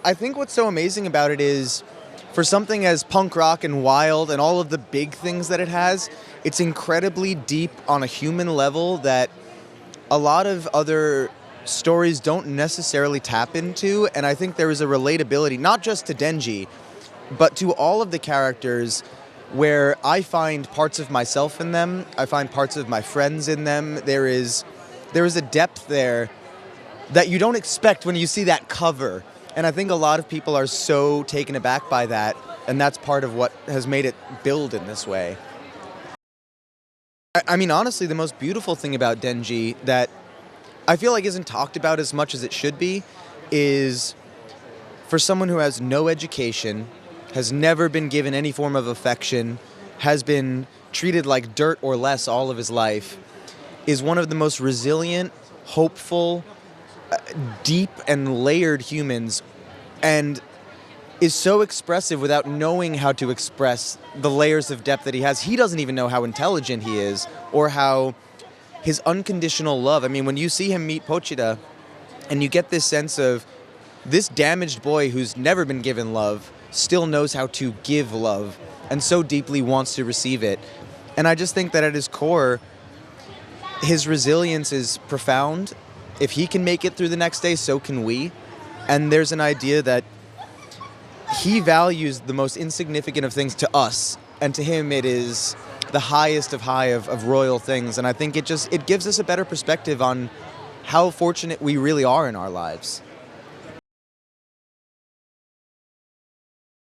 I think what's so amazing about it is, for something as punk rock and wild and all of the big things that it has, it's incredibly deep on a human level that a lot of other stories don't necessarily tap into. And I think there is a relatability, not just to Denji, but to all of the characters, where I find parts of myself in them, I find parts of my friends in them. There is a depth there that you don't expect when you see that cover. And I think a lot of people are so taken aback by that, and that's part of what has made it build in this way. I mean, honestly, the most beautiful thing about Denji that I feel like isn't talked about as much as it should be is, for someone who has no education, has never been given any form of affection, has been treated like dirt or less all of his life, is one of the most resilient, hopeful, deep and layered humans, and is so expressive without knowing how to express the layers of depth that he has. He doesn't even know how intelligent he is, or how his unconditional love. I mean, when you see him meet Pochita, and you get this sense of this damaged boy who's never been given love still knows how to give love, and so deeply wants to receive it. And I just think that at his core, his resilience is profound. If he can make it through the next day, so can we. And there's an idea that he values the most insignificant of things to us, and to him it is the highest of high of royal things. And I think it gives us a better perspective on how fortunate we really are in our lives.